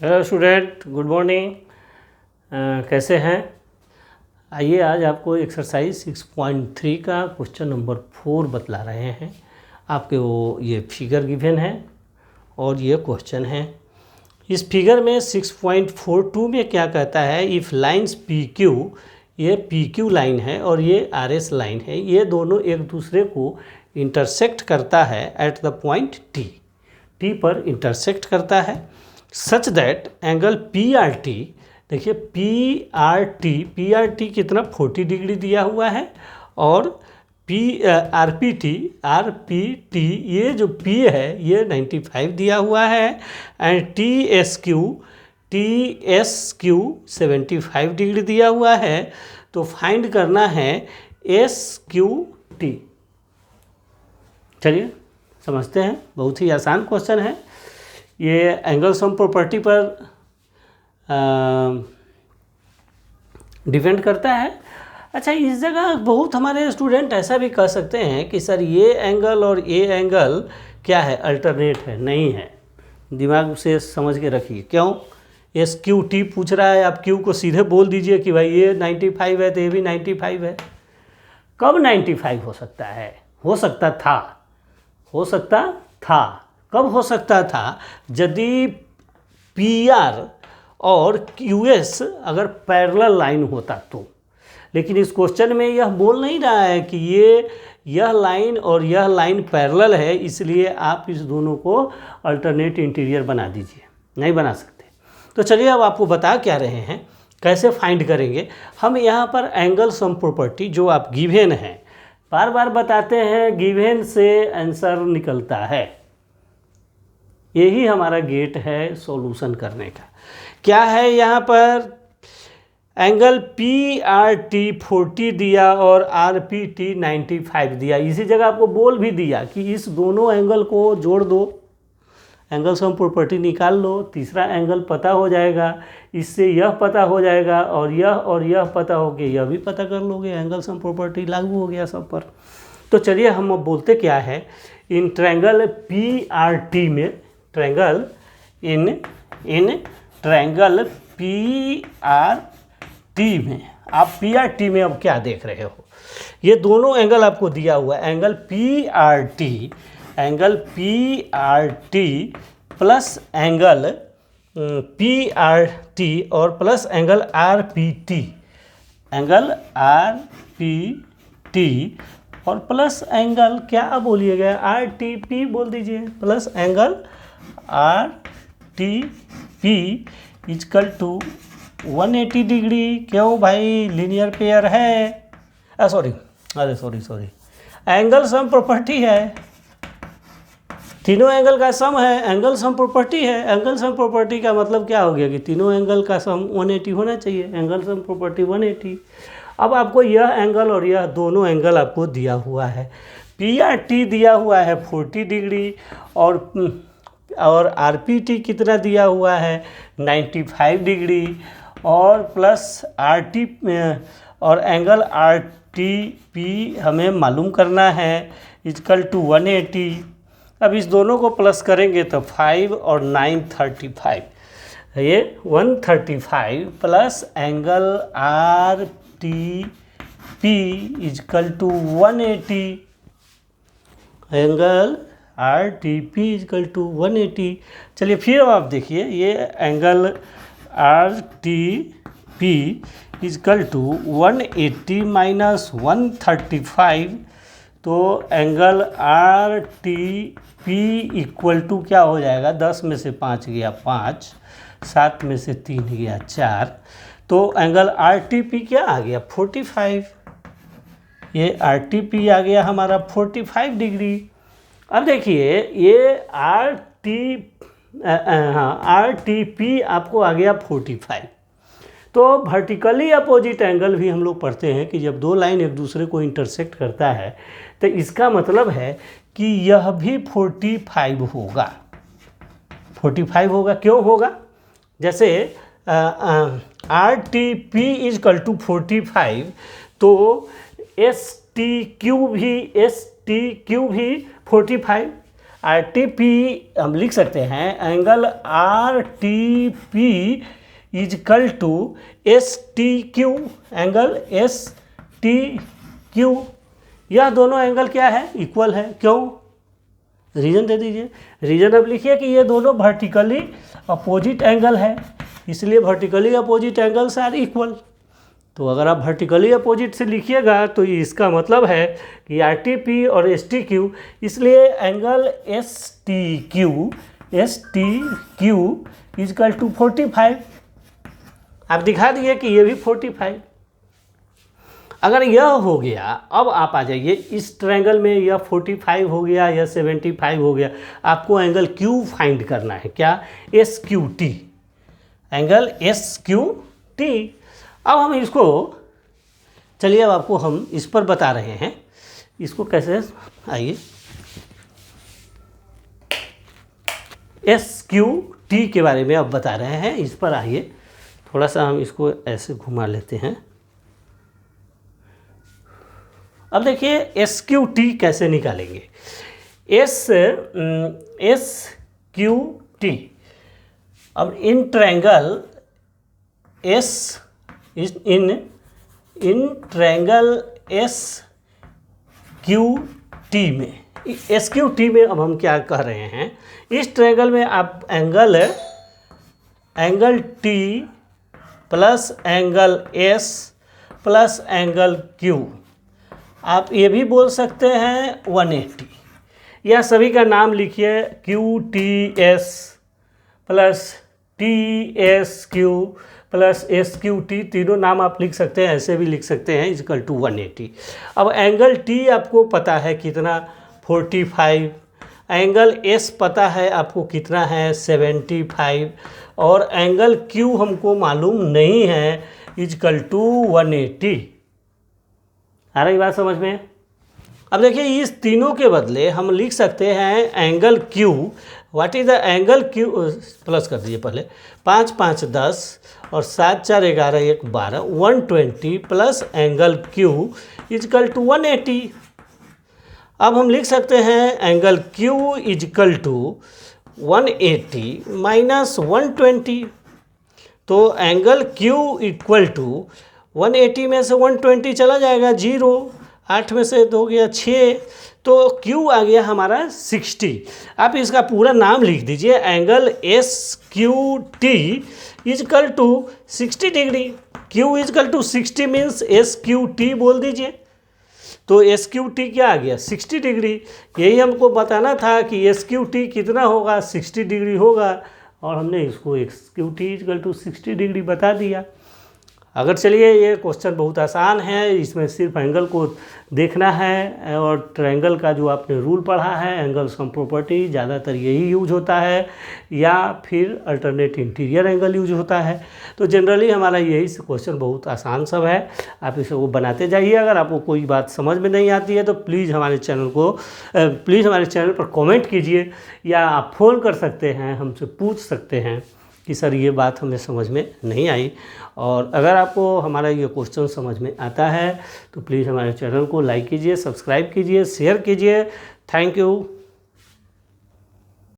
Hello student, good morning. कैसे हैं? आइए आज आपको एक्सरसाइज 6.3 का क्वेश्चन नंबर 4 बतला रहे हैं। आपके वो ये फिगर गिवन है और ये क्वेश्चन है। इस फिगर में 6.42 में क्या कहता है, इफ़ लाइन्स पी क्यू, ये पी क्यू लाइन है और ये आर एस लाइन है, ये दोनों एक दूसरे को इंटरसेक्ट करता है एट द पॉइंट टी पर इंटरसेक्ट करता है, such that angle P R T, देखिए पी आर टी कितना 40 डिग्री दिया हुआ है और आर पी टी ये जो पी है ये 95 दिया हुआ है and T S Q 75 degree दिया हुआ है। तो फाइंड करना है एस क्यू टी। चलिए समझते हैं, बहुत ही आसान क्वेश्चन है। ये एंगल सम प्रॉपर्टी पर डिपेंड करता है। अच्छा, इस जगह बहुत हमारे स्टूडेंट ऐसा भी कह सकते हैं कि सर ये एंगल और ये एंगल क्या है, अल्टरनेट है। नहीं है, दिमाग से समझ के रखिए। क्यों? एस क्यू टी पूछ रहा है, आप क्यू को सीधे बोल दीजिए कि भाई ये 95 है तो ये भी 95 है। कब 95 हो सकता है? हो सकता था। कब हो सकता था? यदि पी आर और क्यू एस अगर पैरेलल लाइन होता तो। लेकिन इस क्वेश्चन में यह बोल नहीं रहा है कि यह लाइन और यह लाइन पैरेलल है, इसलिए आप इस दोनों को अल्टरनेट इंटीरियर बना दीजिए। नहीं बना सकते। तो चलिए अब आपको बता क्या रहे हैं, कैसे फाइंड करेंगे। हम यहाँ पर एंगल सम प्रॉपर्टी जो आप गिवन है, बार बार बताते हैं, गिवन से आंसर निकलता है। यही हमारा गेट है सॉल्यूशन करने का। क्या है यहाँ पर? एंगल पी आर टी 40 दिया और आर पी टी 95 दिया। इसी जगह आपको बोल भी दिया कि इस दोनों एंगल को जोड़ दो, एंगल सम प्रॉपर्टी निकाल लो, तीसरा एंगल पता हो जाएगा, इससे यह पता हो जाएगा और यह पता हो गया, यह भी पता कर लोगे, एंगल सम प्रॉपर्टी लागू हो गया सब पर। तो चलिए हम अब बोलते क्या है, इन ट्रायंगल पी आर टी में, triangle triangle P R T में, आप पी आर टी में अब क्या देख रहे हो, ये दोनों एंगल आपको दिया हुआ है। Angle P R T plus angle P R T और plus angle R P T और प्लस एंगल क्या बोलिएगा, आर टी पी बोल दीजिए, plus angle R T P is equal to 180 degree. क्यों भाई? लीनियर पेयर है। सॉरी, एंगल सम प्रॉपर्टी है, तीनों एंगल का सम है, एंगल सम प्रॉपर्टी है। एंगल सम प्रॉपर्टी का मतलब क्या हो गया कि तीनों एंगल का सम 180 होना चाहिए। Angle sum property 180। अब आपको यह एंगल और यह दोनों एंगल आपको दिया हुआ है। पी आर टी दिया हुआ है 40 डिग्री और आर पी टी कितना दिया हुआ है 95 डिग्री और प्लस आर टी और एंगल आर टी पी हमें मालूम करना है इजकल टू 180। अब इस दोनों को प्लस करेंगे तो 5 और 9 35, ये 135 plus angle R T P is equal to 180, angle R T P is equal to 180। चलिए फिर आप देखिए, ये angle R T P is equal to 180 minus 135, तो angle R T P equal to क्या हो जाएगा, 10 में से 5 गया 5, 7 में से 3 गया 4, तो एंगल आर टी पी क्या आ गया 45। ये आर टी पी आ गया हमारा 45 डिग्री। अब देखिए ये आर टी पी आपको आ गया 45। तो वर्टिकली अपोजिट एंगल भी हम लोग पढ़ते हैं कि जब दो लाइन एक दूसरे को इंटरसेक्ट करता है तो इसका मतलब है कि यह भी 45 होगा। 45 होगा। क्यों होगा? जैसे R T P is equal to 45, तो एस टी क्यू भी 45। आर टी पी हम लिख सकते हैं angle R T P is equal to S T Q, angle S T Q. यह दोनों एंगल क्या है, इक्वल है। क्यों, रीजन दे दीजिए। रीजन अब लिखिए कि ये दोनों वर्टिकली अपोजिट एंगल है, इसलिए vertically opposite angles are equal. तो अगर आप वर्टिकली अपोजिट से लिखिएगा तो इसका मतलब है कि आर टी पी और एस टी क्यू, इसलिए angle S T Q equal to 45। आप दिखा दिए कि ये भी 45। अगर यह हो गया, अब आप आ जाइए इस ट्रायंगल में, यह 45 हो गया या 75 हो गया, आपको एंगल क्यू फाइंड करना है। क्या, S Q T, angle S Q T. अब हम इसको, चलिए अब आपको हम इस पर बता रहे हैं, इसको कैसे, आइए एस क्यू टी के बारे में अब बता रहे हैं। इस पर आइए, थोड़ा सा हम इसको ऐसे घुमा लेते हैं। अब देखिए एस क्यू टी कैसे निकालेंगे। एस क्यू टी, अब in triangle S, in triangle S Q T में, एस क्यू टी में अब हम क्या कह रहे हैं, इस ट्रायंगल में आप angle T plus angle S plus angle Q, आप ये भी बोल सकते हैं 180, या सभी का नाम लिखिए Q T S plus T S Q plus S Q T, तीनों नाम आप लिख सकते हैं, ऐसे भी लिख सकते हैं, इजकल टू 180। अब एंगल टी आपको पता है कितना, 45, एंगल एस पता है आपको कितना है, 75, और एंगल क्यू हमको मालूम नहीं है, इजकल टू 180। आ रही बात समझ में। अब देखिए इस तीनों के बदले हम लिख सकते हैं angle Q, what is the angle Q, plus कर दीजिए पहले, 5 5 10 और 7 4 11 1 12, 120 plus angle Q equal to 180। अब हम लिख सकते हैं angle Q equal to 180 minus 120। तो एंगल क्यू इक्वल टू 180 में से 120 चला जाएगा 0, 8 में से 2 गया 6, तो Q आ गया हमारा 60। आप इसका पूरा नाम लिख दीजिए, angle S Q T equal to 60 degree. Q equal to 60 means S Q T बोल दीजिए। तो एस क्यू टी क्या आ गया, 60 डिग्री। यही हमको बताना था कि एस क्यू टी कितना होगा, 60 डिग्री होगा, और हमने इसको S Q T equal to 60 degree बता दिया। अगर चलिए ये क्वेश्चन बहुत आसान है, इसमें सिर्फ एंगल को देखना है, और ट्रायंगल का जो आपने रूल पढ़ा है, एंगल सम प्रॉपर्टी, ज़्यादातर यही यूज होता है, या फिर अल्टरनेट इंटीरियर एंगल यूज होता है। तो जनरली हमारा यही क्वेश्चन बहुत आसान सब है, आप इसे वो बनाते जाइए। अगर आपको कोई बात समझ में नहीं आती है तो प्लीज़ हमारे चैनल पर कमेंट कीजिए, या आप फ़ोन कर सकते हैं, हमसे पूछ सकते हैं कि सर ये बात हमें समझ में नहीं आई। और अगर आपको हमारा ये क्वेश्चन समझ में आता है तो प्लीज़ हमारे चैनल को लाइक कीजिए, सब्सक्राइब कीजिए, शेयर कीजिए। Thank you.